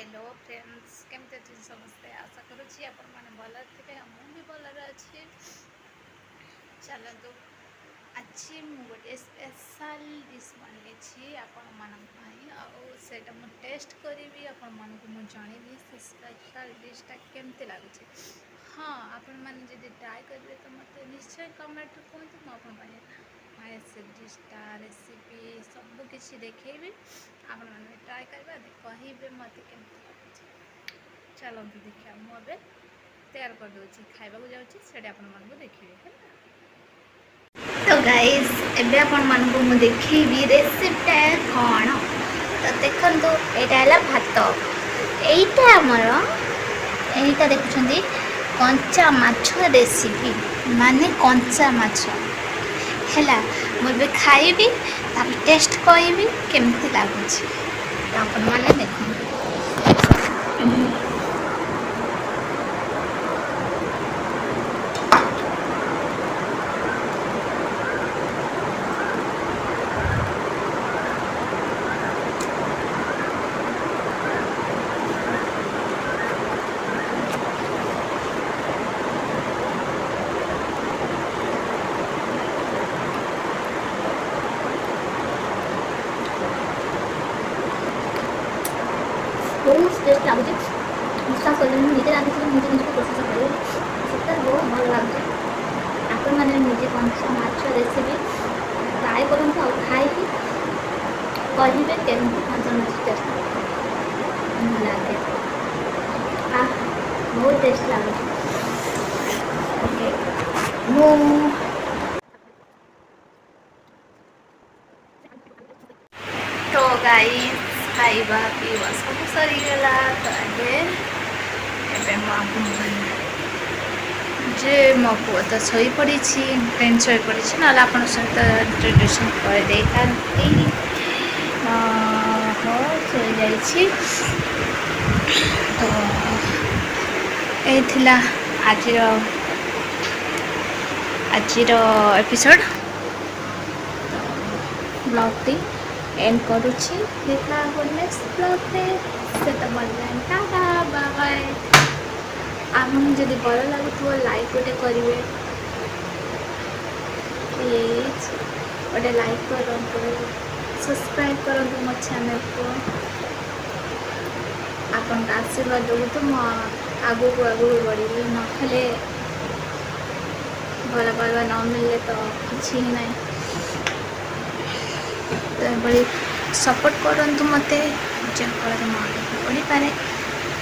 Hello friends केमती अच्छे समस्ते आशा करुँची आपण मैंने भल थे मुझे भलर अच्छे। चलतु आज गोटे स्पेशल डिश बनी आपण मानी टेस्ट करी आपण मानक जनइबी से स्पेशल डिशटा केमती लगुच। हाँ आपण मैंने जब ट्राए करेंगे तो मत निश्चय कमेंट कहतु मुझे से डिशटा रेसिपी सबकि देखी आपण मैंने ट्राए करेंगे कहे मत केमती लगुच। चलते देखिए मुझे तैयार कर दूसरी खाइबा जाऊँगी आपण मानक देखिए। तो गाइस एबे आपण मानक मु देखिबी रेसिपीटा कौन तो देखंतु एटा है भात एटा हमर एटा देखुछंदी कंचा माछ रेसिपी माने कंचा माछ हैला मुझे खाइबी तापर टेस्ट कइबी केमती लागुछ आपण माने देखो। बहुत टेस्ट लगुच विश्वास कर निजे रांधि निजे निज प्रशंसा कर सतरे बहुत भल लगुच। आपण मैंने निजे कंचा माछ रेसिपी ट्राए करूँ आ खाई कहे केमती कंचा माछ टेस्ट लगे बहुत टेस्ट लगुच। तो गाइस खाइबा पीवा सब सरीगला तो एबे जे मो पुआ तो शोई पड़ी फ्रेंड शोई पड़ी ना आप सहित इंट्रोड्यूसन कर दे शोई जाइए। तो ये आज एपिसोड ब्लॉग टी एंड करुँची देखा नेक्स्ट ब्लॉग में से तो टाटा बाय बाय। आपको जब भल लगुव लाइक गोटे करेंगे प्लीज गोटे लाइक करूँ सब्सक्राइब करूँ मो चैनल को आपन आशीर्वाद जो तो आगू को आगू बढ़ी ना भल पाइबा न मिले तो किसी ही ना बड़ी सपोर्ट करंतु मते जहाँफल मुझे बढ़ी पारे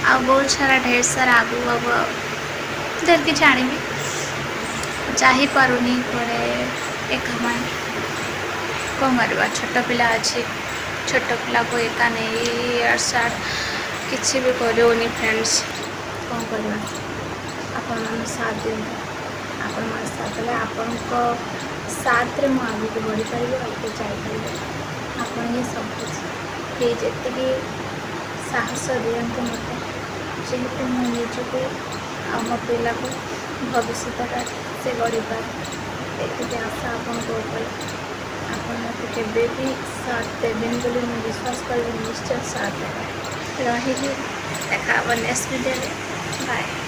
आ बहुत सारा ढेर सारा आगू आगू ढेर कि जाणी चाही पारुनी घरे एक कौन करवा छोट पिला अच्छे छोट पिला को एका नहीं यार सार किसी भी करोनी फ्रेंड्स कौन करवा आपण मन साथ दिंतु आपण मन साथ देले आपण को साथ रे मु आगे को बढ़ी पारि आगे जाइए आपण ये सब कुछ प्लीज एति साहस दियंतु मत जेहेतु मु निजको आ मो पिला को भविष्य से गढ़ी पाए ये आशा आपन मत केवे भी साथ देवें बोली मुझे विश्वास कर निश्चय साथ रही देखा नेक्स्ट वीडियो बाय।